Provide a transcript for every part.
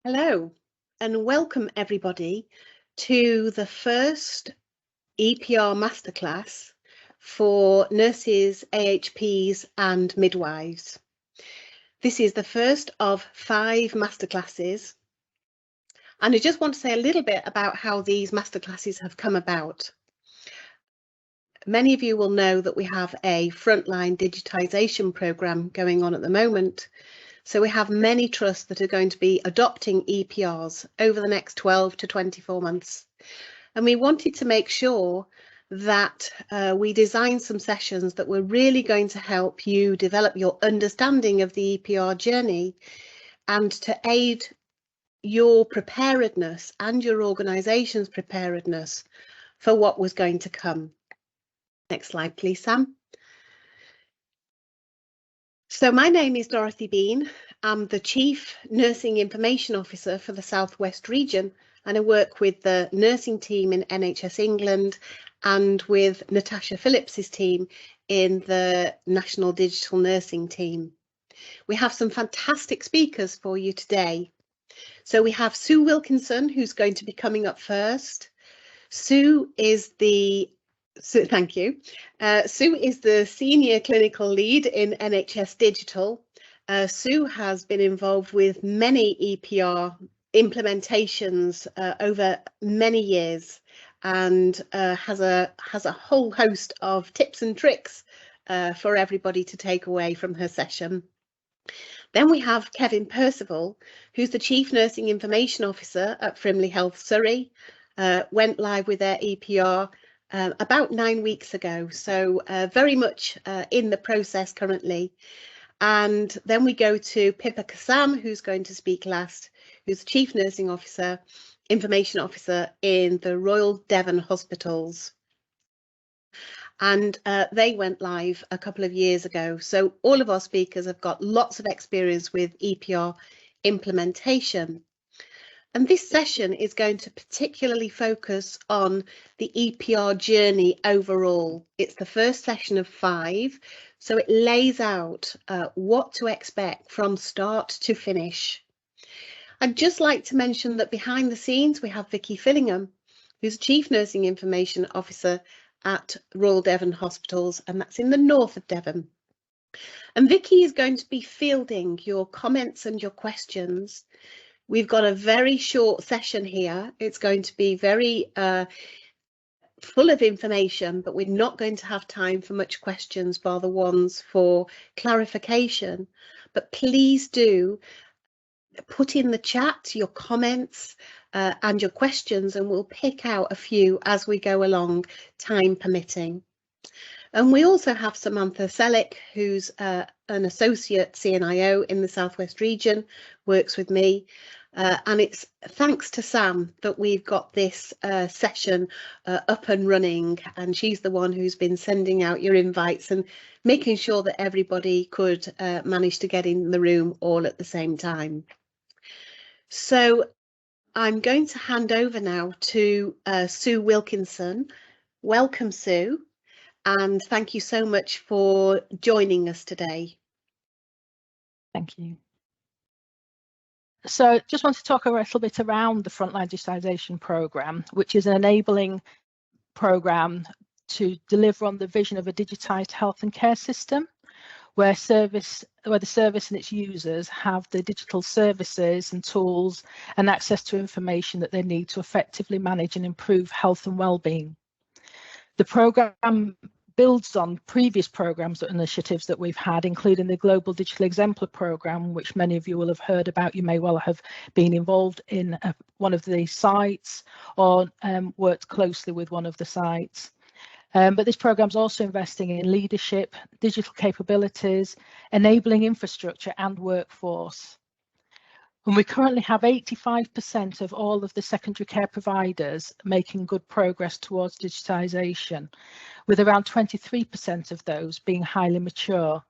Hello and welcome everybody to the first EPR Masterclass for nurses, AHPs and midwives. This is the first of 5 masterclasses, and I just want to say a little bit about how these masterclasses have come about. Many of you will know that we have a frontline digitisation programme going on at the moment. So we have many trusts that are going to be adopting EPRs over the next 12 to 24 months. And we wanted to make sure that we designed some sessions that were really going to help you develop your understanding of the EPR journey and to aid your preparedness and your organisation's preparedness for what was going to come. Next slide, please, Sam. So my name is Dorothy Bean. I'm the Chief Nursing Information Officer for the South West region, and I work with the nursing team in NHS England and with Natasha Phillips's team in the National Digital Nursing team. We have some fantastic speakers for you today. So we have Sue Wilkinson, who's going to be coming up first. Sue is the Thank you. Sue is the Senior Clinical Lead in NHS Digital. Sue has been involved with many EPR implementations over many years and has a whole host of tips and tricks for everybody to take away from her session. Then we have Kevin Percival, who's the Chief Nursing Information Officer at Frimley Health Surrey, went live with their EPR about 9 weeks ago, so very much in the process currently. And then we go to Pippa Kassam, who's going to speak last, who's the Chief Nursing Officer, Information Officer in the Royal Devon Hospitals. And they went live a couple of years ago. So all of our speakers have got lots of experience with EPR implementation. And this session is going to particularly focus on the EPR journey overall. It's the first session of 5, so it lays out what to expect from start to finish. I'd just like to mention that behind the scenes we have Vicky Fillingham, who's Chief Nursing Information Officer at Royal Devon Hospitals, and that's in the north of Devon. And Vicky is going to be fielding your comments and your questions. We've got a very short session here. It's going to be very full of information, but we're not going to have time for much questions bar the ones for clarification. But please do put in the chat your comments and your questions, and we'll pick out a few as we go along, time permitting. And we also have Samantha Selick, who's an associate CNIO in the South West region, works with me. And it's thanks to Sam that we've got this session up and running, and she's the one who's been sending out your invites and making sure that everybody could manage to get in the room all at the same time. So I'm going to hand over now to Sue Wilkinson. Welcome, Sue. And thank you so much for joining us today. Thank you. So just want to talk a little bit around the Frontline Digitisation Programme, which is an enabling programme to deliver on the vision of a digitised health and care system, where the service and its users have the digital services and tools and access to information that they need to effectively manage and improve health and well-being. The programme builds on previous programmes and initiatives that we've had, including the Global Digital Exemplar programme, which many of you will have heard about. You may well have been involved in one of the sites or worked closely with one of the sites. But this programme is also investing in leadership, digital capabilities, enabling infrastructure and workforce. And we currently have 85% of all of the secondary care providers making good progress towards digitisation, with around 23% of those being highly mature.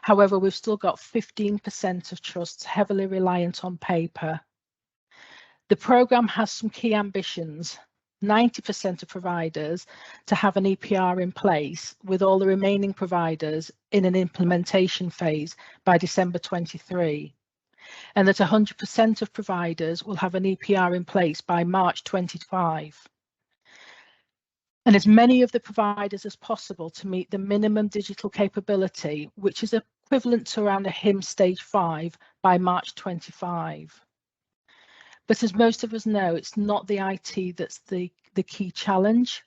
However, we've still got 15% of trusts heavily reliant on paper. The programme has some key ambitions. 90% of providers to have an EPR in place, with all the remaining providers in an implementation phase by December 23. and that 100% of providers will have an EPR in place by March 25. And as many of the providers as possible to meet the minimum digital capability, which is equivalent to around a HIM stage 5 by March 25. But as most of us know, it's not the IT that's the key challenge.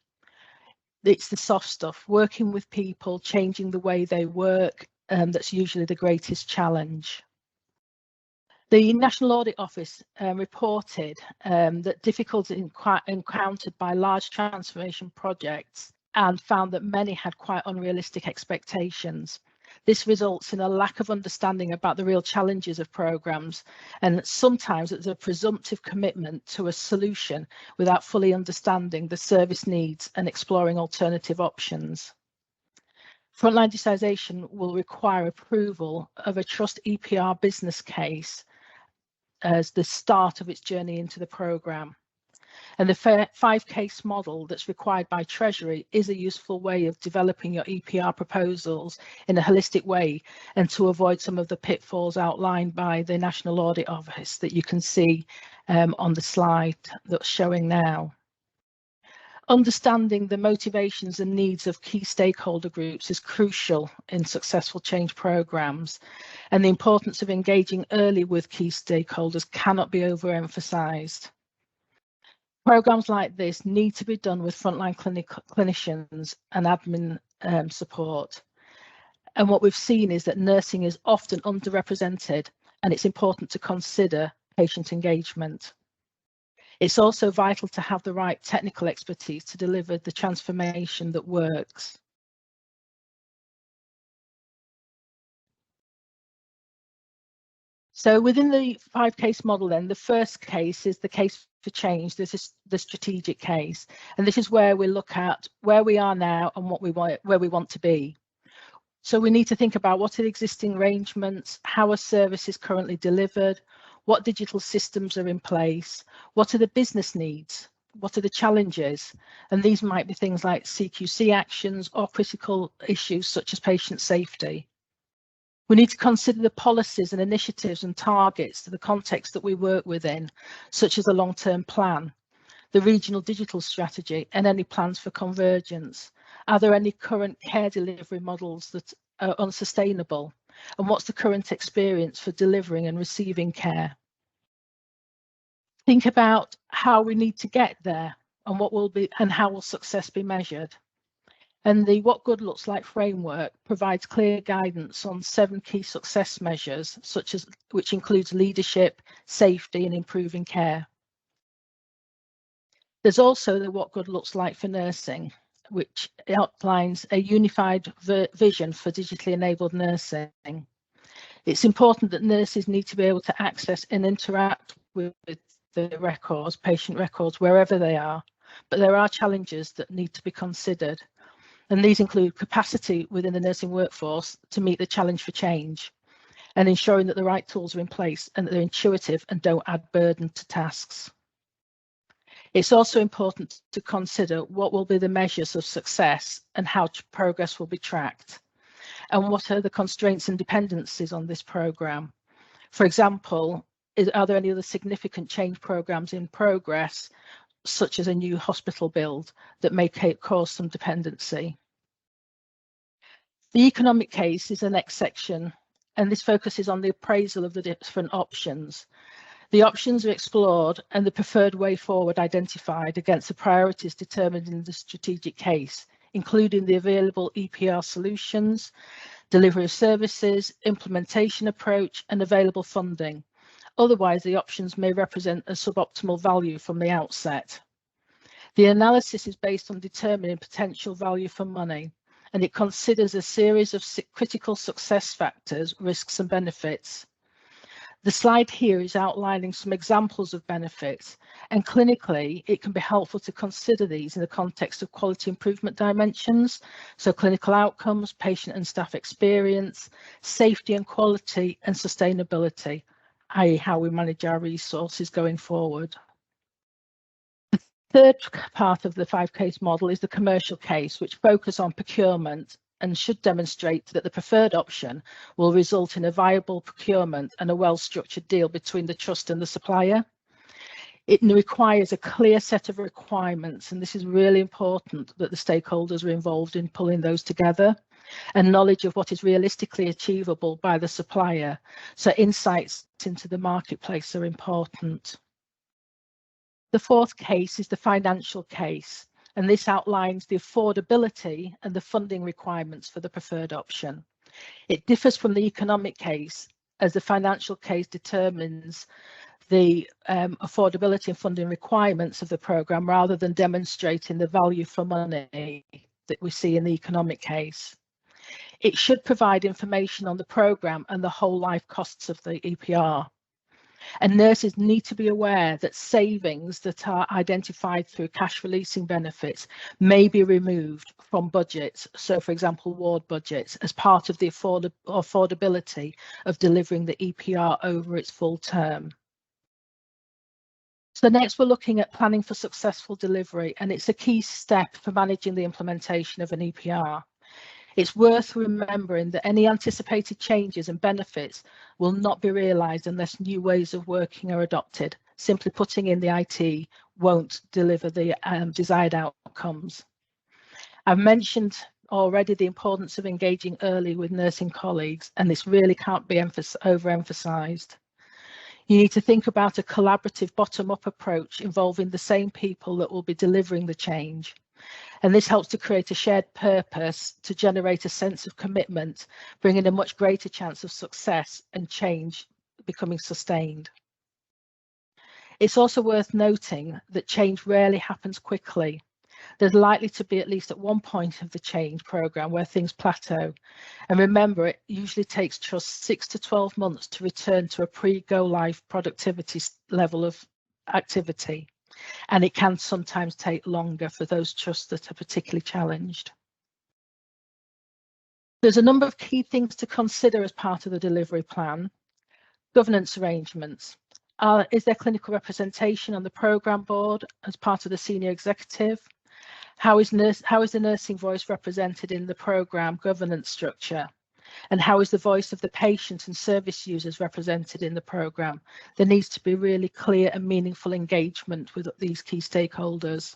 It's the soft stuff, working with people, changing the way they work, that's usually the greatest challenge. The National Audit Office reported that difficulties encountered by large transformation projects and found that many had quite unrealistic expectations. This results in a lack of understanding about the real challenges of programmes, and sometimes there's a presumptive commitment to a solution without fully understanding the service needs and exploring alternative options. Frontline digitisation will require approval of a Trust EPR business case as the start of its journey into the programme. And the 5-case model that's required by Treasury is a useful way of developing your EPR proposals in a holistic way and to avoid some of the pitfalls outlined by the National Audit Office that you can see on the slide that's showing now. Understanding the motivations and needs of key stakeholder groups is crucial in successful change programmes, and the importance of engaging early with key stakeholders cannot be overemphasised. Programmes like this need to be done with frontline clinicians and admin support. And what we've seen is that nursing is often underrepresented, and it's important to consider patient engagement. It's also vital to have the right technical expertise to deliver the transformation that works. So within the 5-case model then, the first case is the case for change. This is the strategic case. And this is where we look at where we are now and where we want to be. So we need to think about what are the existing arrangements, how are services currently delivered, what digital systems are in place, what are the business needs, what are the challenges, and these might be things like CQC actions or critical issues such as patient safety. We need to consider the policies and initiatives and targets to the context that we work within, such as a long-term plan, the regional digital strategy, and any plans for convergence. Are there any current care delivery models that are unsustainable? And what's the current experience for delivering and receiving care? Think about how we need to get there and what will be and how will success be measured. And the What Good Looks Like framework provides clear guidance on 7 key success measures, which includes leadership, safety, and improving care. There's also the What Good Looks Like for Nursing, which outlines a unified vision for digitally enabled nursing. It's important that nurses need to be able to access and interact with the records, patient records, wherever they are, but there are challenges that need to be considered. And these include capacity within the nursing workforce to meet the challenge for change, and ensuring that the right tools are in place and that they're intuitive and don't add burden to tasks. It's also important to consider what will be the measures of success and how progress will be tracked, and what are the constraints and dependencies on this programme. For example, are there any other significant change programmes in progress, such as a new hospital build, that may cause some dependency? The economic case is the next section, and this focuses on the appraisal of the different options. The options are explored and the preferred way forward identified against the priorities determined in the strategic case, including the available EPR solutions, delivery of services, implementation approach, and available funding. Otherwise, the options may represent a suboptimal value from the outset. The analysis is based on determining potential value for money, and it considers a series of critical success factors, risks, and benefits. The slide here is outlining some examples of benefits, and clinically, it can be helpful to consider these in the context of quality improvement dimensions, so clinical outcomes, patient and staff experience, safety and quality, and sustainability, i.e. how we manage our resources going forward. The third part of the 5-case model is the commercial case, which focuses on procurement and should demonstrate that the preferred option will result in a viable procurement and a well-structured deal between the trust and the supplier. It requires a clear set of requirements, and this is really important that the stakeholders are involved in pulling those together, and knowledge of what is realistically achievable by the supplier. So insights into the marketplace are important. The fourth case is the financial case, and this outlines the affordability and the funding requirements for the preferred option. It differs from the economic case, as the financial case determines the affordability and funding requirements of the programme rather than demonstrating the value for money that we see in the economic case. It should provide information on the programme and the whole life costs of the EPR. And nurses need to be aware that savings that are identified through cash releasing benefits may be removed from budgets, so for example ward budgets, as part of the affordability of delivering the EPR over its full term. So next we're looking at planning for successful delivery, and it's a key step for managing the implementation of an EPR. It's worth remembering that any anticipated changes and benefits will not be realised unless new ways of working are adopted. Simply putting in the IT won't deliver the desired outcomes. I've mentioned already the importance of engaging early with nursing colleagues, and this really can't be overemphasised. You need to think about a collaborative bottom-up approach involving the same people that will be delivering the change. And this helps to create a shared purpose to generate a sense of commitment, bringing a much greater chance of success and change becoming sustained. It's also worth noting that change rarely happens quickly. There's likely to be at least at one point of the change programme where things plateau. And remember, it usually takes just 6 to 12 months to return to a pre-go live productivity level of activity. And it can sometimes take longer for those trusts that are particularly challenged. There's a number of key things to consider as part of the delivery plan. Governance arrangements. Is there clinical representation on the programme board as part of the senior executive? How is the nursing voice represented in the programme governance structure? And how is the voice of the patient and service users represented in the programme? There needs to be really clear and meaningful engagement with these key stakeholders.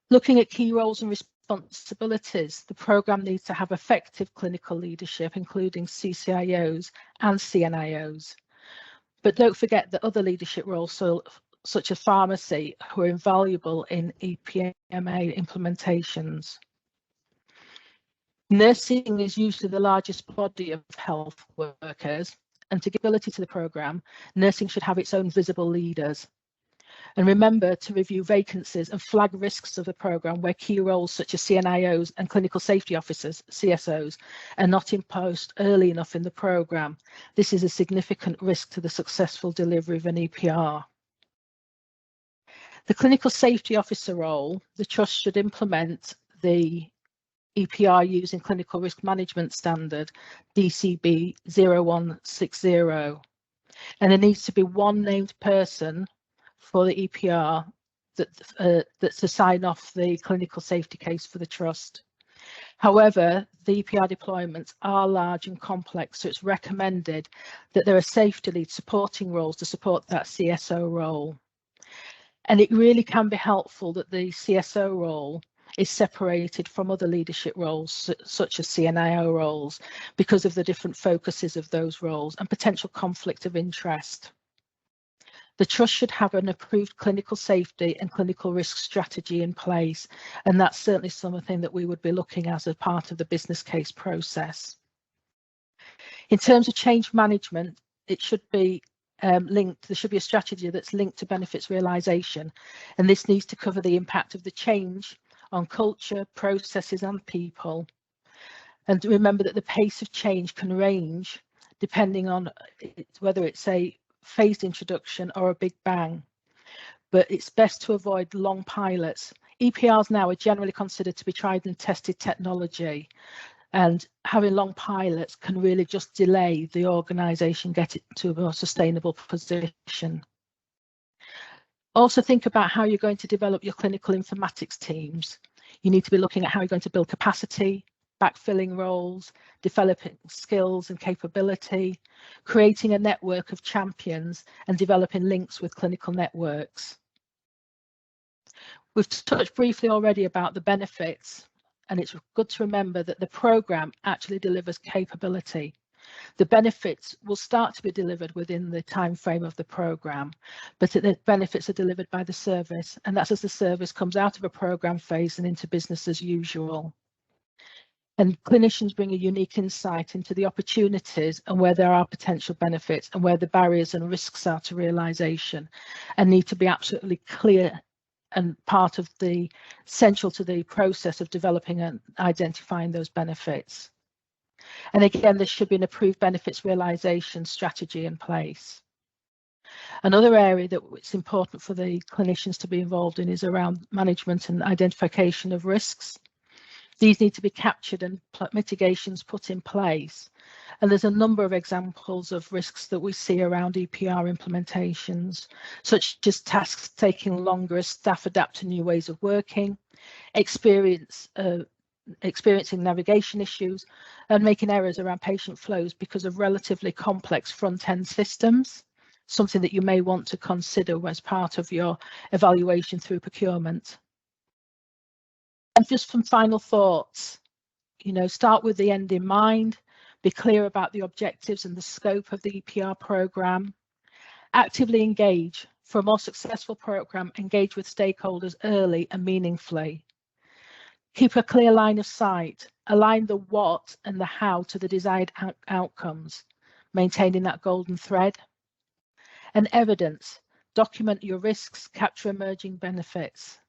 Looking at key roles and responsibilities, the programme needs to have effective clinical leadership, including CCIOs and CNIOs. But don't forget that other leadership roles, such as pharmacy, who are invaluable in EPMA implementations. Nursing is usually the largest body of health workers, and to give ability to the programme, nursing should have its own visible leaders. And remember to review vacancies and flag risks of the programme where key roles such as CNIOs and clinical safety officers, CSOs, are not imposed early enough in the programme. This is a significant risk to the successful delivery of an EPR. The clinical safety officer role, the trust should implement the EPR using clinical risk management standard DCB 0160, and there needs to be one named person for the EPR that's to sign off the clinical safety case for the trust. However, the EPR deployments are large and complex, so it's recommended that there are safety lead supporting roles to support that CSO role. And it really can be helpful that the CSO role is separated from other leadership roles, such as CNIO roles, because of the different focuses of those roles and potential conflict of interest. The trust should have an approved clinical safety and clinical risk strategy in place, and that's certainly something that we would be looking at as part of the business case process. In terms of change management, it should be linked, there should be a strategy that's linked to benefits realisation, and this needs to cover the impact of the change on culture, processes and people. And remember that the pace of change can range depending on whether it's a phased introduction or a big bang, but it's best to avoid long pilots. EPRs now are generally considered to be tried and tested technology, and having long pilots can really just delay the organisation getting to a more sustainable position. Also think about how you're going to develop your clinical informatics teams. You need to be looking at how you're going to build capacity, backfilling roles, developing skills and capability, creating a network of champions, and developing links with clinical networks. We've touched briefly already about the benefits, and it's good to remember that the programme actually delivers capability. The benefits will start to be delivered within the time frame of the programme, but the benefits are delivered by the service, and that's as the service comes out of a programme phase and into business as usual. And clinicians bring a unique insight into the opportunities and where there are potential benefits and where the barriers and risks are to realisation, and need to be absolutely clear and part of the central to the process of developing and identifying those benefits. And again, there should be an approved benefits realisation strategy in place. Another area that it's important for the clinicians to be involved in is around management and identification of risks. These need to be captured and mitigations put in place. And there's a number of examples of risks that we see around EPR implementations, such as tasks taking longer as staff adapt to new ways of working, experiencing navigation issues, and making errors around patient flows because of relatively complex front-end systems, something that you may want to consider as part of your evaluation through procurement. And just some final thoughts, start with the end in mind, be clear about the objectives and the scope of the EPR programme, actively engage. For a more successful programme, engage with stakeholders early and meaningfully. Keep a clear line of sight, align the what and the how to the desired outcomes, maintaining that golden thread. And evidence, document your risks, capture emerging benefits.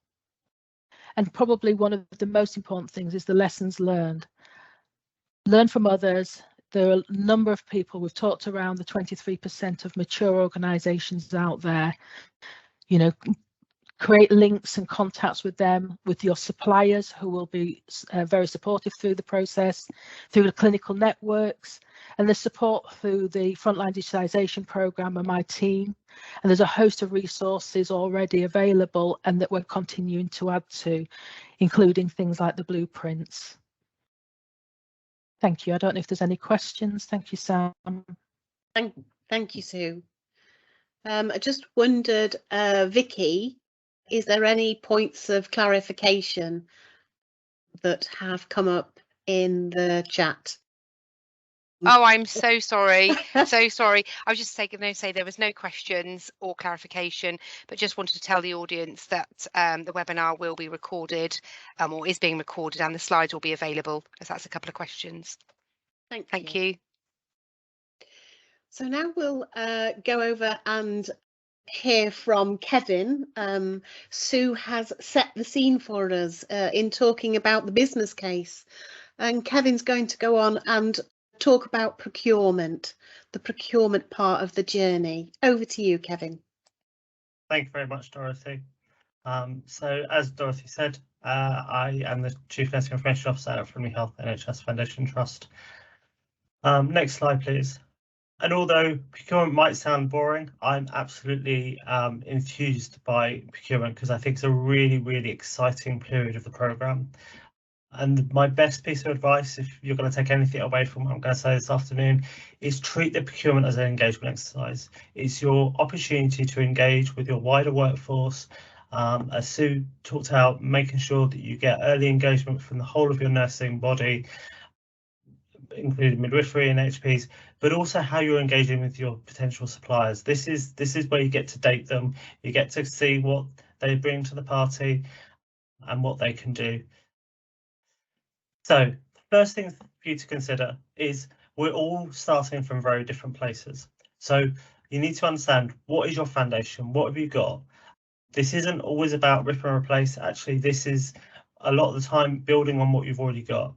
And probably one of the most important things is the lessons learned. Learn from others. There are a number of people, we've talked around the 23% of mature organisations out there, create links and contacts with them, with your suppliers who will be very supportive through the process, through the clinical networks, and the support through the Frontline Digitisation Programme and my team. And there's a host of resources already available and that we're continuing to add to, including things like the blueprints. Thank you. I don't know if there's any questions. Thank you, Sam. Thank you, Sue. I just wondered, Vicky, is there any points of clarification that have come up in the chat? Oh, I'm so sorry. So sorry. I was just going to say there was no questions or clarification, but just wanted to tell the audience that the webinar will be recorded or is being recorded, and the slides will be available, as that's a couple of questions. Thank you. So now we'll go over and hear from Kevin. Sue has set the scene for us in talking about the business case, and Kevin's going to go on and talk about procurement, the procurement part of the journey. Over to you, Kevin. Thank you very much, Dorothy. So as Dorothy said, I am the Chief Nursing Information Officer at Frimley Health NHS Foundation Trust. Next slide, please. And although procurement might sound boring, I'm absolutely enthused by procurement because I think it's a really, really exciting period of the programme. And my best piece of advice, if you're going to take anything away from what I'm going to say this afternoon, is treat the procurement as an engagement exercise. It's your opportunity to engage with your wider workforce. As Sue talked about, making sure that you get early engagement from the whole of your nursing body, including midwifery and HPs, but also how you're engaging with your potential suppliers. This is where you get to date them. You get to see what they bring to the party and what they can do. So first thing for you to consider is we're all starting from very different places. So you need to understand, what is your foundation? What have you got? This isn't always about rip and replace. Actually, this is a lot of the time building on what you've already got.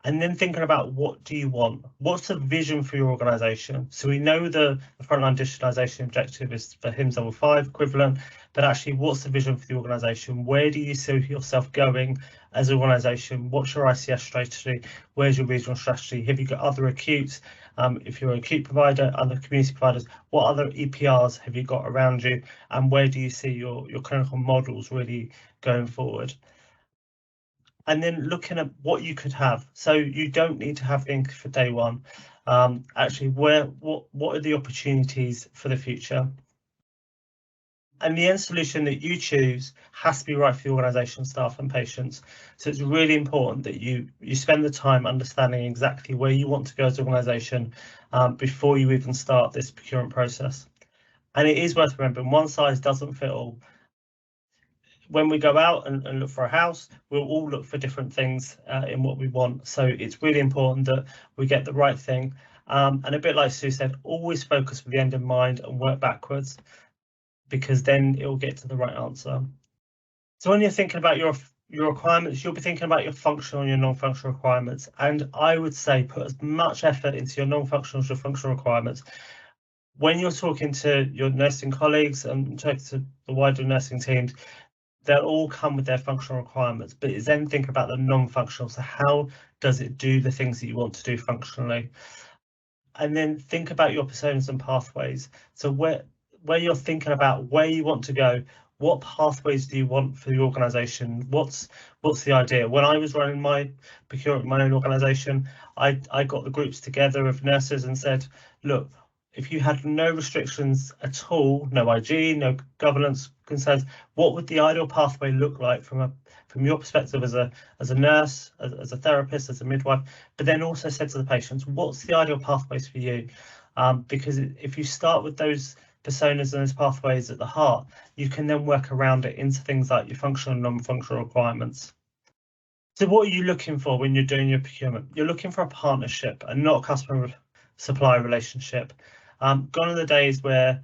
And then thinking about, what do you want? What's the vision for your organisation? So we know the frontline digitalisation objective is for HIMSS level 5 equivalent, but actually what's the vision for the organisation? Where do you see yourself going as an organisation? What's your ICS strategy? Where's your regional strategy? Have you got other acutes? If you're an acute provider, other community providers, what other EPRs have you got around you? And where do you see your clinical models really going forward? and then looking at what you could have. So you don't need to have things for day one. Actually, what are the opportunities for the future? And the end solution that you choose has to be right for the organisation, staff and patients. So it's really important that you spend the time understanding exactly where you want to go as an organisation before you even start this procurement process. And it is worth remembering, one size doesn't fit all. When we go out and look for a house, we'll all look for different things in what we want. So it's really important that we get the right thing. And a bit like Sue said, always focus with the end in mind and work backwards, because then it will get to the right answer. So when you're thinking about your requirements, you'll be thinking about your functional and your non-functional requirements. And I would say put as much effort into your non-functional as your functional requirements. When you're talking to your nursing colleagues and talking to the wider nursing teams, they'll all come with their functional requirements, but then think about the non-functional. So how does it do the things that you want to do functionally? And then think about your personas and pathways. So where you're thinking about where you want to go, what pathways do you want for the organisation? What's the idea? When I was running my procurement, my own organisation, I got the groups together of nurses and said, look, if you had no restrictions at all, no IG, no governance concerns, what would the ideal pathway look like from your perspective as a nurse, as a therapist, as a midwife? But then also said to the patients, what's the ideal pathways for you? Because if you start with those personas and those pathways at the heart, you can then work around it into things like your functional and non-functional requirements. So what are you looking for when you're doing your procurement? You're looking for a partnership and not a customer-supplier relationship. Gone are the days where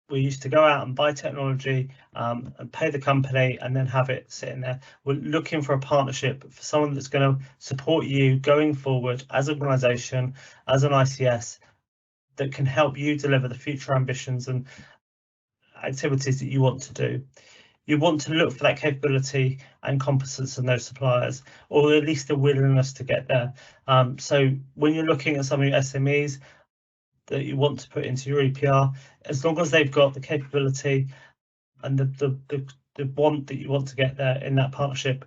we used to go out and buy technology and pay the company and then have it sitting there. We're looking for a partnership, for someone that's going to support you going forward as an organisation, as an ICS, that can help you deliver the future ambitions and activities that you want to do. You want to look for that capability and competence in those suppliers, or at least the willingness to get there. So when you're looking at some of your SMEs that you want to put into your EPR, as long as they've got the capability and the want that you want to get there in that partnership,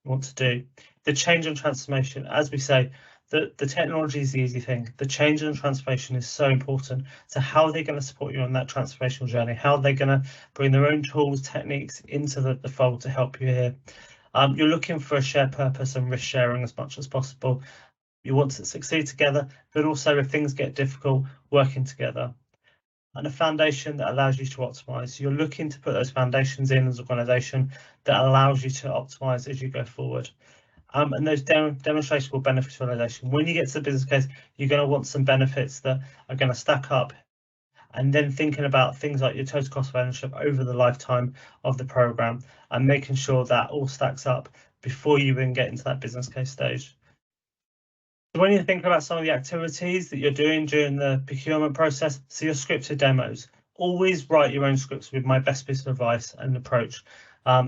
you want to do. The change and transformation, as we say, the technology is the easy thing. The change and transformation is so important. So how are they going to support you on that transformational journey? How are they going to bring their own tools, techniques into the fold to help you here? You're looking for a shared purpose and risk sharing as much as possible. You want to succeed together, but also if things get difficult, working together. And a foundation that allows you to optimise. So you're looking to put those foundations in as an organisation that allows you to optimise as you go forward. And those demonstrable benefits realisation. When you get to the business case, you're going to want some benefits that are going to stack up. And then thinking about things like your total cost of ownership over the lifetime of the programme and making sure that all stacks up before you even get into that business case stage. So when you think about some of the activities that you're doing during the procurement process, so your scripted demos, always write your own scripts with my best piece of advice and approach.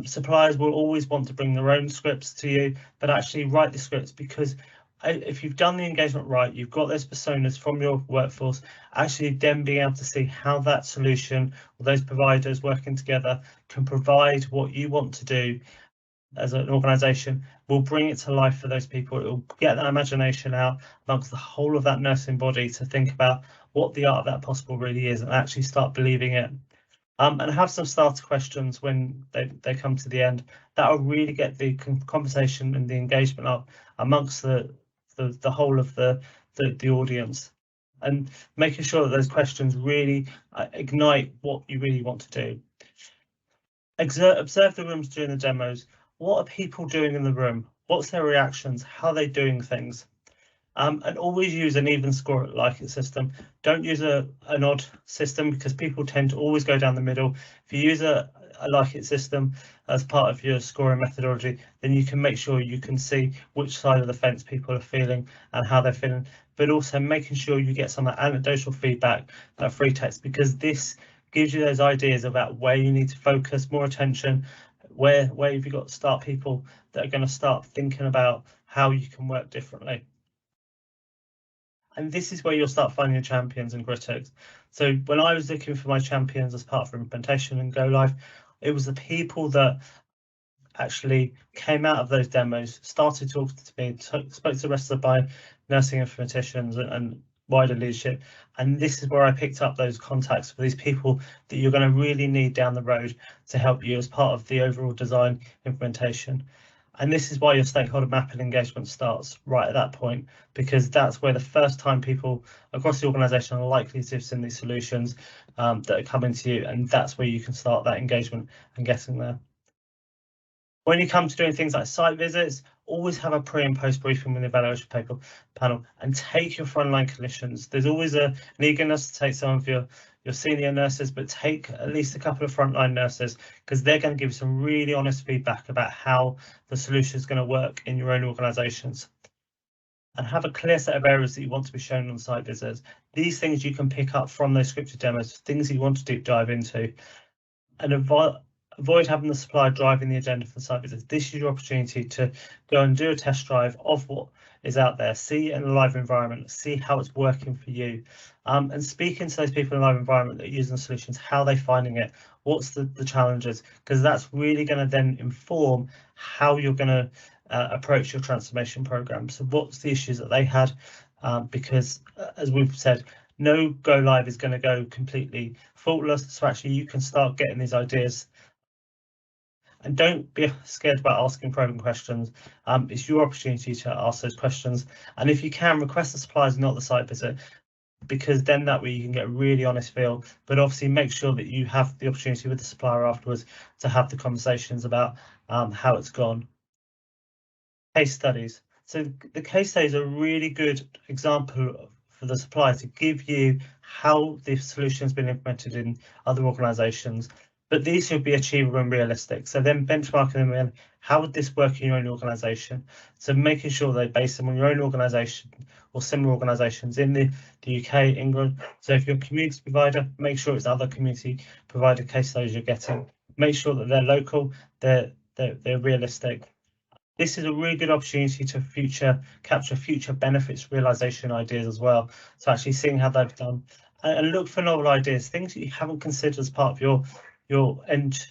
Suppliers will always want to bring their own scripts to you, but actually write the scripts, because if you've done the engagement right, you've got those personas from your workforce, actually then being able to see how that solution or those providers working together can provide what you want to do as an organisation, will bring it to life for those people. It will get that imagination out amongst the whole of that nursing body to think about what the art of that possible really is and actually start believing it. And have some starter questions when they come to the end. That will really get the conversation and the engagement up amongst the whole of the audience, and making sure that those questions really ignite what you really want to do. Observe the rooms during the demos. What are people doing in the room? What's their reactions? How are they doing things? And always use an even score at like it system. Don't use an odd system, because people tend to always go down the middle. If you use a like it system as part of your scoring methodology, then you can make sure you can see which side of the fence people are feeling and how they're feeling, but also making sure you get some anecdotal feedback, that free text, because this gives you those ideas about where you need to focus more attention, where have you got to start people that are going to start thinking about how you can work differently. And this is where you'll start finding your champions and critics. So when I was looking for my champions as part of implementation and go live, it was the people that actually came out of those demos, started talking to me, spoke to the rest of the nursing informaticians and wider leadership, and this is where I picked up those contacts for these people that you're going to really need down the road to help you as part of the overall design implementation. And this is why your stakeholder mapping engagement starts right at that point, because that's where the first time people across the organisation are likely to have seen these solutions that are coming to you, and that's where you can start that engagement and getting there. When you come to doing things like site visits, always have a pre and post briefing with the evaluation panel and take your frontline clinicians. There's always an eagerness to take some of your senior nurses, but take at least a couple of frontline nurses, because they're going to give you some really honest feedback about how the solution is going to work in your own organisations. And have a clear set of areas that you want to be shown on site visits. These things you can pick up from those scripted demos, things that you want to deep dive into, and avoid having the supplier driving the agenda for the site visits. This is your opportunity to go and do a test drive of what is out there, see in a live environment, see how it's working for you, and speaking to those people in a live environment that are using the solutions, how they're finding it, what's the challenges, because that's really going to then inform how you're going to approach your transformation program. So what's the issues that they had, because as we've said, no go live is going to go completely faultless, so actually you can start getting these ideas. And don't be scared about asking probing questions. It's your opportunity to ask those questions. And if you can, request the suppliers, not the site visit, because then that way you can get a really honest feel. But obviously make sure that you have the opportunity with the supplier afterwards to have the conversations about how it's gone. Case studies. So the case studies are a really good example for the supplier to give you how the solution has been implemented in other organisations. But these should be achievable and realistic. So then benchmarking them in, how would this work in your own organisation? So making sure they base them on your own organisation or similar organisations in the UK, England. So if you're a community provider, make sure it's other community provider case studies you're getting. Make sure that they're local, they're realistic. This is a really good opportunity to capture future benefits realisation ideas as well. So actually seeing how they've done, and look for novel ideas, things that you haven't considered as part of your end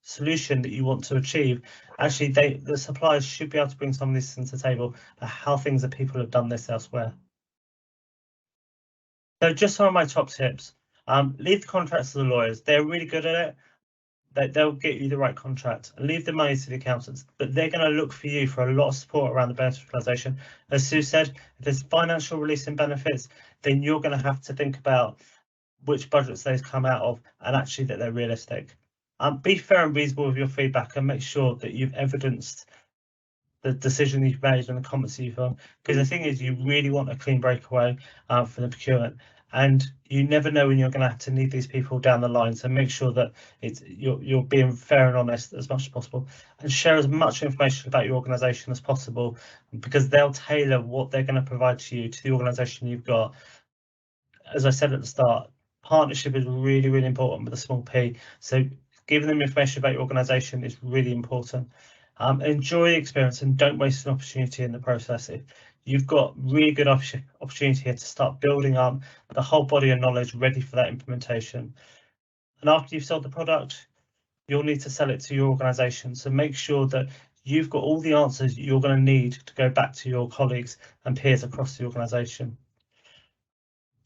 solution that you want to achieve. Actually, the suppliers should be able to bring some of this into the table about how things that people have done this elsewhere. So just some of my top tips. Leave the contracts to the lawyers. They're really good at it. They'll get you the right contract, and leave the money to the accountants, but they're going to look for you for a lot of support around the benefit realisation. As Sue said, if there's financial release and benefits, then you're going to have to think about which budgets those come out of, and actually that they're realistic. Be fair and reasonable with your feedback, and make sure that you've evidenced the decision you've made and the comments you've done, because the thing is, you really want a clean breakaway for the procurement, and you never know when you're going to have to need these people down the line. So make sure that you're being fair and honest as much as possible, and share as much information about your organisation as possible, because they'll tailor what they're going to provide to you to the organisation you've got. As I said at the start, partnership is really, really important with a small p. So giving them information about your organisation is really important. Enjoy the experience and don't waste an opportunity in the process. If you've got really good opportunity here to start building up the whole body of knowledge ready for that implementation. And after you've sold the product, you'll need to sell it to your organisation. So make sure that you've got all the answers you're going to need to go back to your colleagues and peers across the organisation.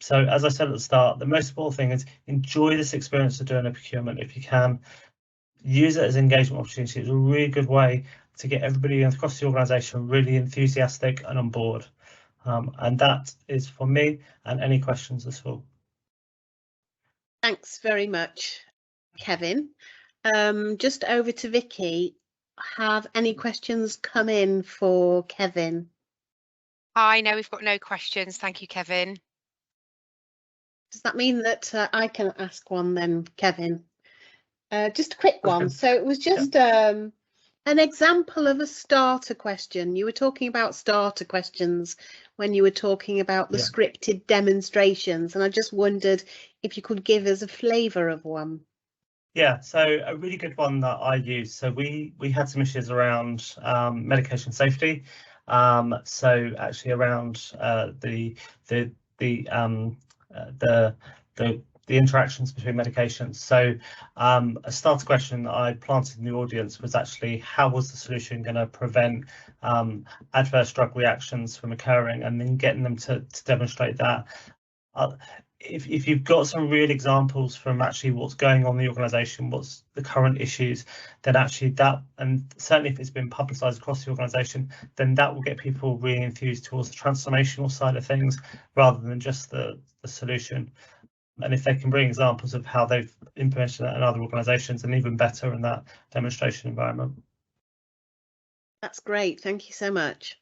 So as I said at the start, the most important thing is enjoy this experience of doing a procurement if you can. Use it as an engagement opportunity. It's a really good way to get everybody across the organisation really enthusiastic and on board. And that is for me, and any questions at all. Thanks very much, Kevin. Just over to Vicky. Have any questions come in for Kevin? Hi, no, we've got no questions. Thank you, Kevin. Does that mean that I can ask one then, Kevin? Just a quick one. So it was just an example of a starter question. You were talking about starter questions when you were talking about the scripted demonstrations, and I just wondered if you could give us a flavour of one. Yeah, so a really good one that I used. So we had some issues around medication safety. So actually around the the interactions between medications. So a starter question that I planted in the audience was actually, how was the solution going to prevent adverse drug reactions from occurring, and then getting them to demonstrate that. If you've got some real examples from actually what's going on in the organisation, what's the current issues, then actually that, and certainly if it's been publicised across the organisation, then that will get people really enthused towards the transformational side of things rather than just the solution. And if they can bring examples of how they've implemented that in other organisations, and even better in that demonstration environment. That's great. Thank you so much.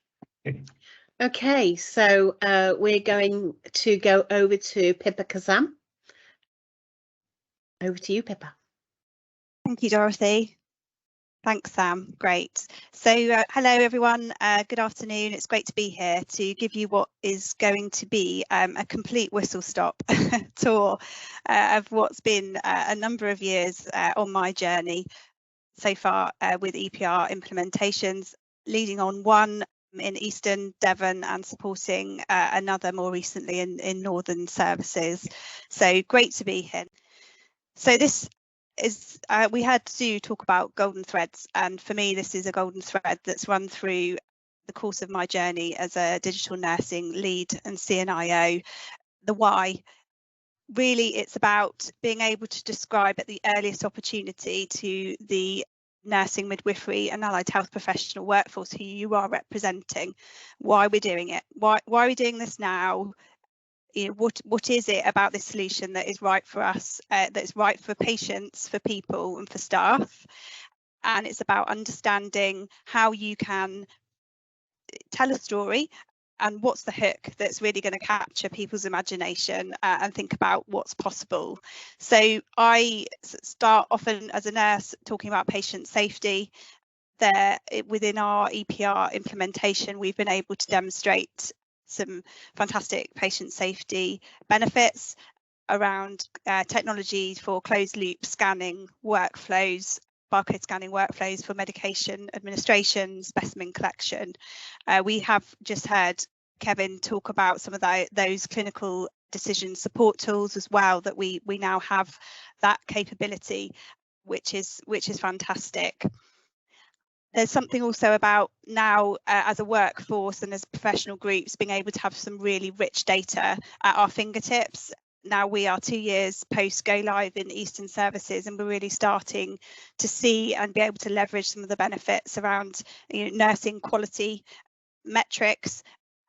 Okay, so we're going to go over to Pippa Kassam. Over to you, Pippa. Thank you, Dorothy. Thanks, Sam. Great. So hello, everyone. Good afternoon. It's great to be here to give you what is going to be a complete whistle-stop tour of what's been a number of years on my journey so far with EPR implementations, leading on one in East Devon and supporting another more recently in Northern Services. So great to be here. So this is, we had to talk about golden threads, and for me this is a golden thread that's run through the course of my journey as a digital nursing lead and CNIO. The why. Really, it's about being able to describe at the earliest opportunity to the nursing, midwifery and allied health professional workforce who you are representing why we're doing it, why are we doing this now. You know, what is it about this solution that is right for us, that's right for patients, for people and for staff. And it's about understanding how you can tell a story and what's the hook that's really going to capture people's imagination and think about what's possible. So I start often as a nurse talking about patient safety. There within our EPR implementation, we've been able to demonstrate some fantastic patient safety benefits around technology for closed loop scanning workflows, barcode scanning workflows for medication administration, specimen collection. We have just heard Kevin talk about some of those clinical decision support tools as well, that we now have that capability, which is fantastic. There's something also about now as a workforce and as professional groups being able to have some really rich data at our fingertips. Now we are 2 years post go live in Eastern Services, and we're really starting to see and be able to leverage some of the benefits around, you know, nursing quality metrics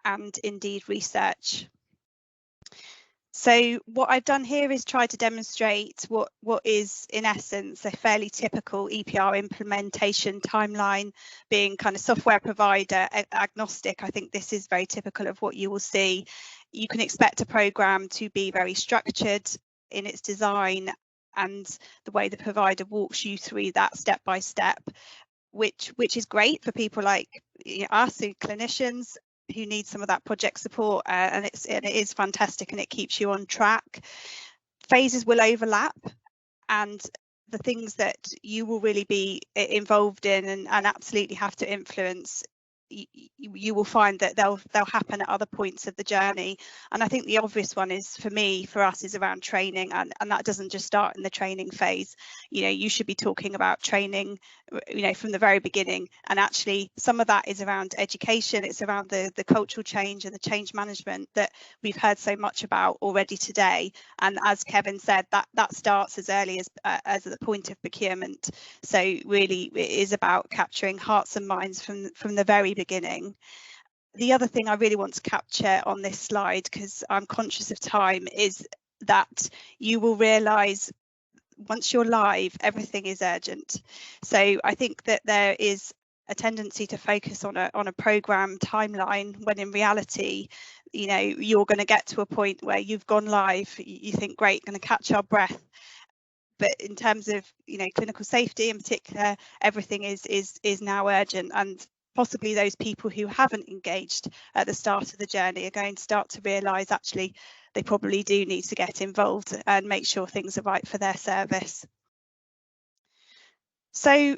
and indeed research. So what I've done here is try to demonstrate what is in essence a fairly typical EPR implementation timeline, being kind of software provider agnostic. I think this is very typical of what you will see. You can expect a programme to be very structured in its design and the way the provider walks you through that step by step, which is great for people like us, who clinicians, who need some of that project support, and it is fantastic and it keeps you on track. Phases will overlap, and the things that you will really be involved in and absolutely have to influence, you will find that they'll happen at other points of the journey. And I think the obvious one is, for us is around training, and that doesn't just start in the training phase. You know, you should be talking about training, you know, from the very beginning, and actually some of that is around education. It's around the cultural change and the change management that we've heard so much about already today. And as Kevin said, that starts as early as the point of procurement. So really it is about capturing hearts and minds from the very beginning. The other thing I really want to capture on this slide, because I'm conscious of time, is that you will realise once you're live, everything is urgent. So I think that there is a tendency to focus on a programme timeline, when in reality, you know, you're going to get to a point where you've gone live, you think, great, going to catch our breath. But in terms of, you know, clinical safety in particular, everything is now urgent, and possibly those people who haven't engaged at the start of the journey are going to start to realise actually they probably do need to get involved and make sure things are right for their service. So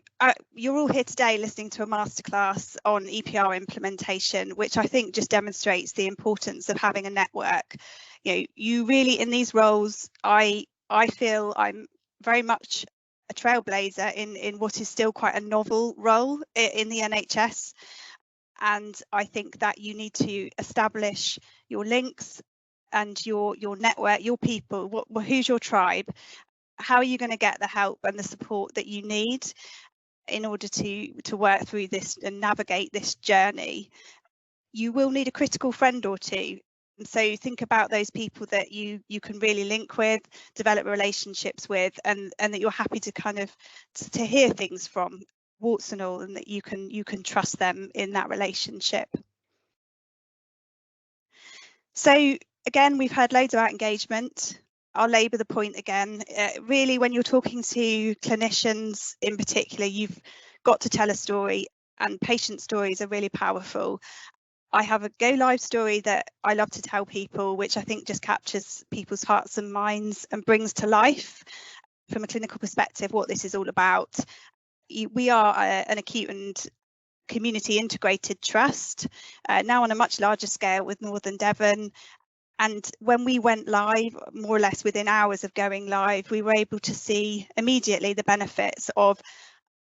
you're all here today listening to a masterclass on EPR implementation, which I think just demonstrates the importance of having a network. you really, in these roles, I feel I'm very much a trailblazer in what is still quite a novel role in the NHS. And I think that you need to establish your links and your network, your people. Who's your tribe? How are you going to get the help and the support that you need in order to work through this and navigate this journey? You will need a critical friend or two. And so think about those people that you can really link with, develop relationships with, and that you're happy to kind of to hear things from, warts and all, and that you can trust them in that relationship. So again, we've heard loads about engagement. I'll labour the point again. Really, when you're talking to clinicians in particular, you've got to tell a story, and patient stories are really powerful. I have a go live story that I love to tell people, which I think just captures people's hearts and minds and brings to life from a clinical perspective what this is all about. We are an acute and community integrated trust, now on a much larger scale with Northern Devon. And when we went live, more or less within hours of going live, we were able to see immediately the benefits of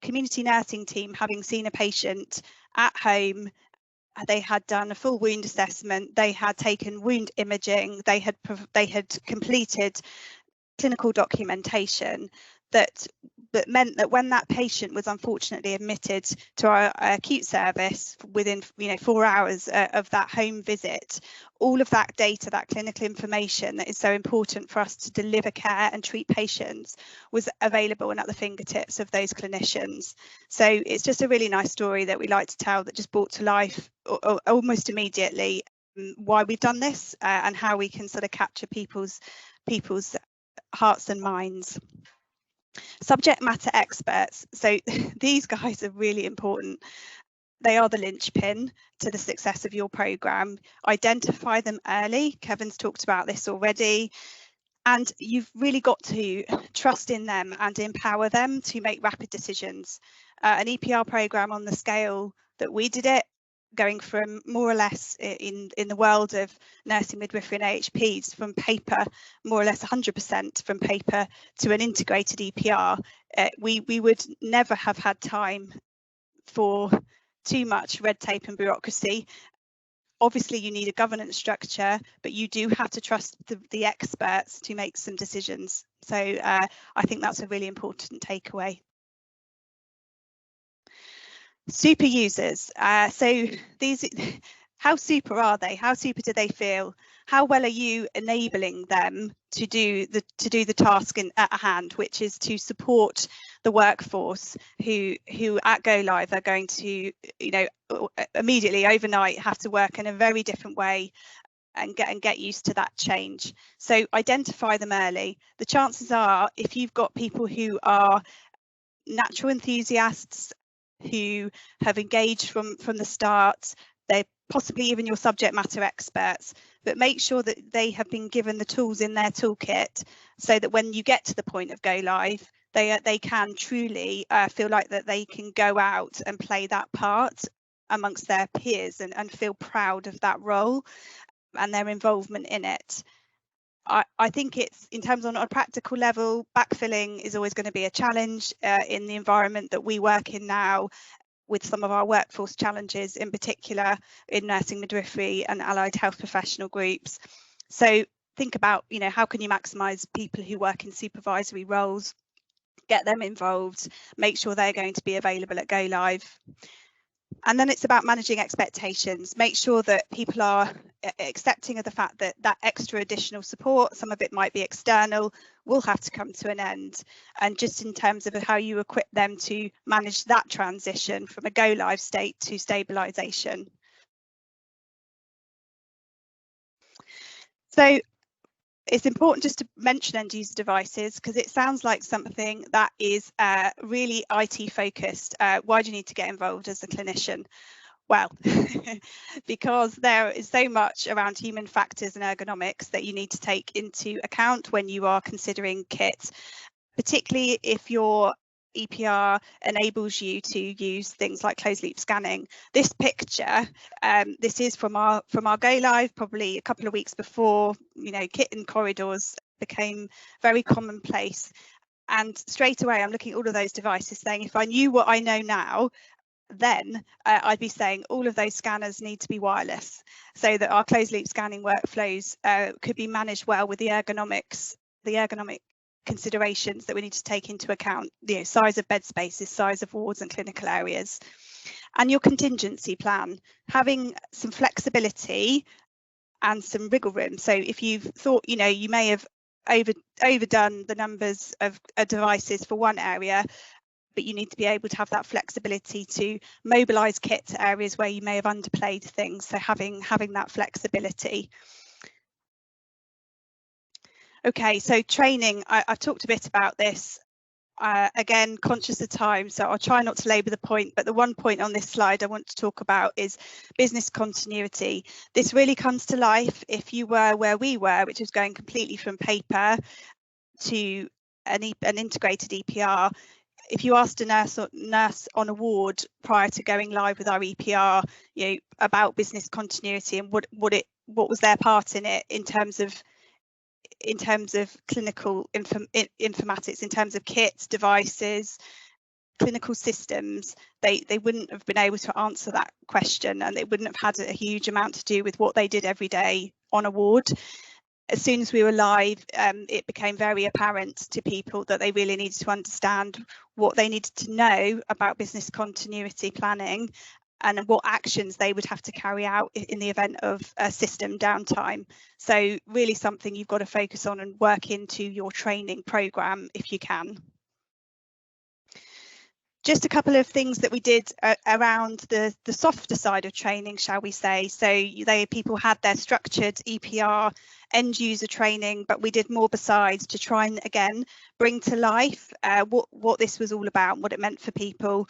community nursing team having seen a patient at home. They had done a full wound assessment, they had taken wound imaging, they had completed clinical documentation that meant that when that patient was unfortunately admitted to our acute service within 4 hours of that home visit, all of that data, that clinical information that is so important for us to deliver care and treat patients, was available and at the fingertips of those clinicians. So it's just a really nice story that we like to tell, that just brought to life almost immediately why we've done this and how we can sort of capture people's hearts and minds. Subject matter experts. So these guys are really important. They are the linchpin to the success of your programme. Identify them early. Kevin's talked about this already. And you've really got to trust in them and empower them to make rapid decisions. An EPR programme on the scale that we did it, going from more or less in the world of nursing, midwifery and AHPs, from paper, more or less 100% from paper, to an integrated EPR, we would never have had time for too much red tape and bureaucracy. Obviously you need a governance structure, but you do have to trust the experts to make some decisions. So I think that's a really important takeaway. Super users. So these, how super are they? How super do they feel? How well are you enabling them to do the task at hand, which is to support the workforce who at go live are going to, immediately overnight have to work in a very different way and get used to that change. So identify them early. The chances are, if you've got people who are natural enthusiasts, who have engaged from the start, they're possibly even your subject matter experts, but make sure that they have been given the tools in their toolkit so that when you get to the point of go live, they can truly feel like that they can go out and play that part amongst their peers and feel proud of that role and their involvement in it. I think it's, in terms on a practical level, backfilling is always going to be a challenge in the environment that we work in now, with some of our workforce challenges, in particular in nursing, midwifery and allied health professional groups. So think about, how can you maximise people who work in supervisory roles, get them involved, make sure they're going to be available at go live. And then it's about managing expectations. Make sure that people are accepting of the fact that that extra additional support, some of it might be external, will have to come to an end. And just in terms of how you equip them to manage that transition from a go live state to stabilisation. So it's important just to mention end user devices, because it sounds like something that is really IT focused. Why do you need to get involved as a clinician? Well, because there is so much around human factors and ergonomics that you need to take into account when you are considering kit, particularly if you're EPR enables you to use things like closed loop scanning. This picture, this is from our go live, probably a couple of weeks before, you know, kit in corridors became very commonplace. And straight away, I'm looking at all of those devices saying, if I knew what I know now, then I'd be saying all of those scanners need to be wireless, so that our closed loop scanning workflows could be managed well with the ergonomic considerations that we need to take into account, you know, size of bed spaces, size of wards and clinical areas. And your contingency plan, having some flexibility and some wriggle room. So if you've thought, you know, you may have overdone the numbers of devices for one area, but you need to be able to have that flexibility to mobilise kit to areas where you may have underplayed things. So having that flexibility. Okay, so training, I've talked a bit about this. Again, conscious of time, so I'll try not to labour the point, but the one point on this slide I want to talk about is business continuity. This really comes to life if you were where we were, which is going completely from paper to an integrated EPR. If you asked a nurse on a ward prior to going live with our EPR, you know, about business continuity and what was their part in it in terms of clinical informatics, in terms of kits, devices, clinical systems, they wouldn't have been able to answer that question, and it wouldn't have had a huge amount to do with what they did every day on a ward. As soon as we were live, it became very apparent to people that they really needed to understand what they needed to know about business continuity planning and what actions they would have to carry out in the event of a system downtime. So really something you've got to focus on and work into your training programme if you can. Just a couple of things that we did around the softer side of training, shall we say. So people had their structured EPR end user training, but we did more besides to try and again bring to life what this was all about and what it meant for people.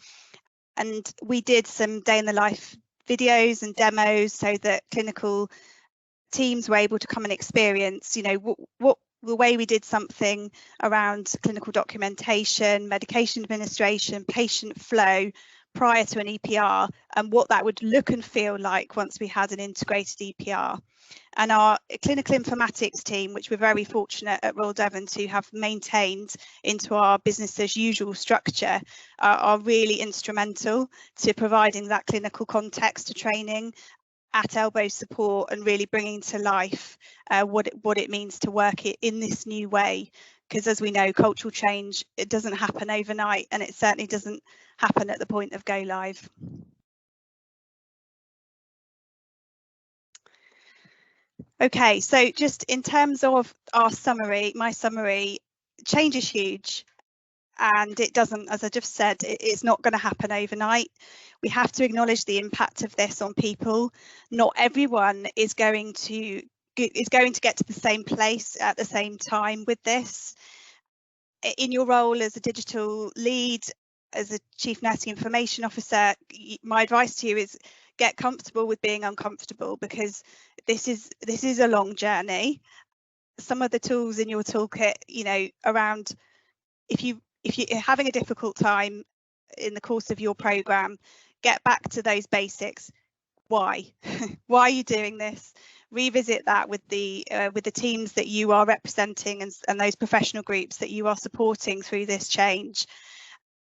And we did some day in the life videos and demos so that clinical teams were able to come and experience, you know, what the way we did something around clinical documentation, medication administration, patient flow prior to an EPR, and what that would look and feel like once we had an integrated EPR. And our clinical informatics team, which we're very fortunate at Royal Devon to have maintained into our business as usual structure, are really instrumental to providing that clinical context to training, at elbow support, and really bringing to life what it means to work it in this new way. Because as we know, cultural change, it doesn't happen overnight, and it certainly doesn't happen at the point of go live. Okay, so just in terms of our summary, my summary, change is huge. And it doesn't, as I just said, it's not going to happen overnight. We have to acknowledge the impact of this on people. Not everyone is going to get to the same place at the same time with this. In your role as a digital lead, as a Chief Nursing Information Officer, my advice to you is get comfortable with being uncomfortable, because this is a long journey. Some of the tools in your toolkit, you know, around if you're having a difficult time in the course of your programme, get back to those basics. Why? Why are you doing this? Revisit that with the teams that you are representing and those professional groups that you are supporting through this change.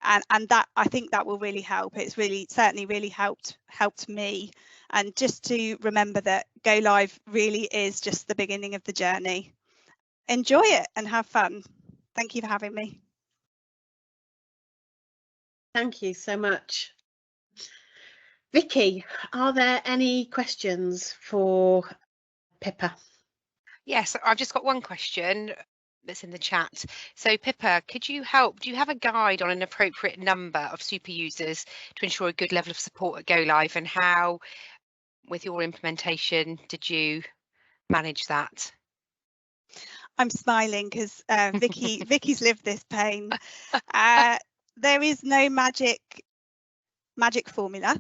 And that, I think that will really help. It's certainly really helped me. And just to remember that go live really is just the beginning of the journey. Enjoy it and have fun. Thank you for having me. Thank you so much. Vicky, are there any questions for Pippa? Yes, I've just got one question that's in the chat. So Pippa, could you help? Do you have a guide on an appropriate number of super users to ensure a good level of support at go live, and how, with your implementation, did you manage that? I'm smiling because Vicky's lived this pain. There is no magic formula,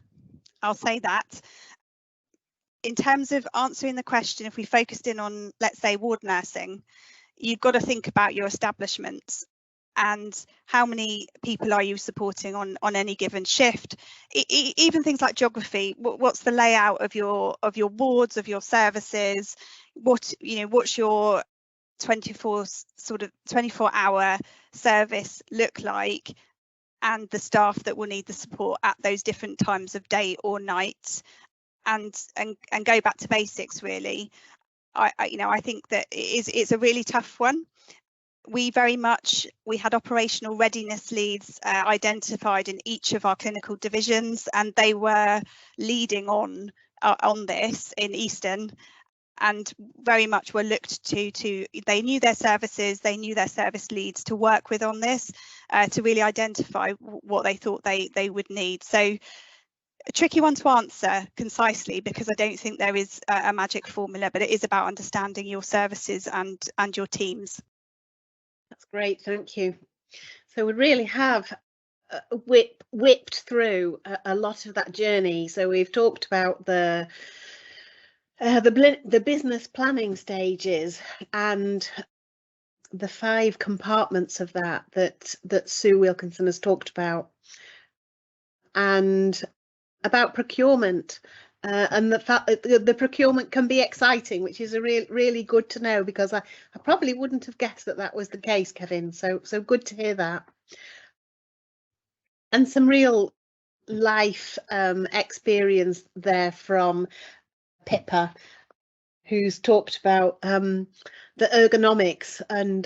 I'll say that. In terms of answering the question, if we focused in on, let's say, ward nursing, you've got to think about your establishments and how many people are you supporting on any given shift. Even things like geography, what's the layout of your wards, of your services, what's your 24-hour service look like, and the staff that will need the support at those different times of day or night, and go back to basics really. I think that it's a really tough one. We had operational readiness leads identified in each of our clinical divisions, and they were leading on this in Eastern, and very much were looked to they knew their services, they knew their service leads to work with on this, to really identify what they thought they would need. So a tricky one to answer concisely, because I don't think there is a magic formula, but it is about understanding your services and your teams. That's great, thank you. So we really have whipped through a lot of that journey. So we've talked about the business planning stages and the 5 compartments of that Sue Wilkinson has talked about, and about procurement, and the fact that the procurement can be exciting, which is really good to know, because I probably wouldn't have guessed that was the case, Kevin. So good to hear that. And some real life experience there from Pippa, who's talked about the ergonomics and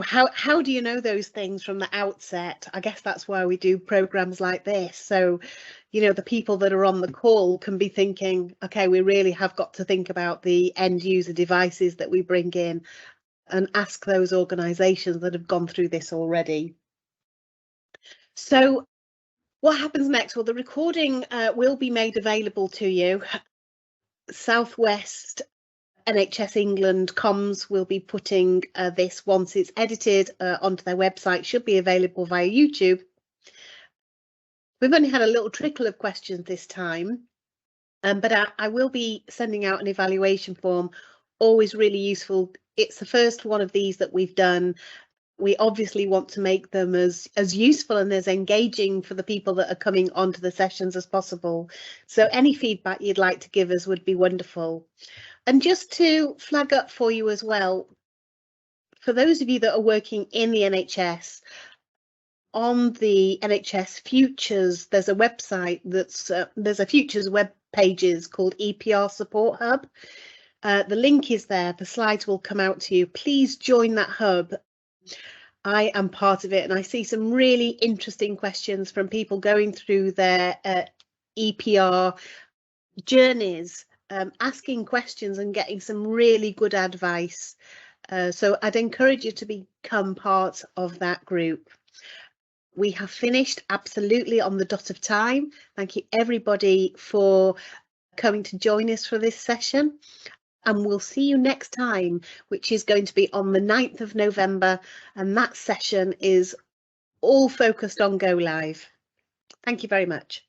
how do you know those things from the outset? I guess that's why we do programs like this. So, the people that are on the call can be thinking, okay, we really have got to think about the end user devices that we bring in, and ask those organisations that have gone through this already. So what happens next? Well, the recording will be made available to you. Southwest NHS England comms will be putting this, once it's edited, onto their website. Should be available via YouTube. We've only had a little trickle of questions this time, but I will be sending out an evaluation form. Always really useful. It's the first one of these that we've done. We obviously want to make them as useful and as engaging for the people that are coming onto the sessions as possible. So any feedback you'd like to give us would be wonderful. And just to flag up for you as well, for those of you that are working in the NHS, on the NHS Futures, there's a website there's a Futures web pages called EPR Support Hub. The link is there. The slides will come out to you. Please join that hub. I am part of it, and I see some really interesting questions from people going through their EPR journeys, asking questions and getting some really good advice. So I'd encourage you to become part of that group. We have finished absolutely on the dot of time. Thank you everybody for coming to join us for this session. And we'll see you next time, which is going to be on the 9th of November. And that session is all focused on Go Live. Thank you very much.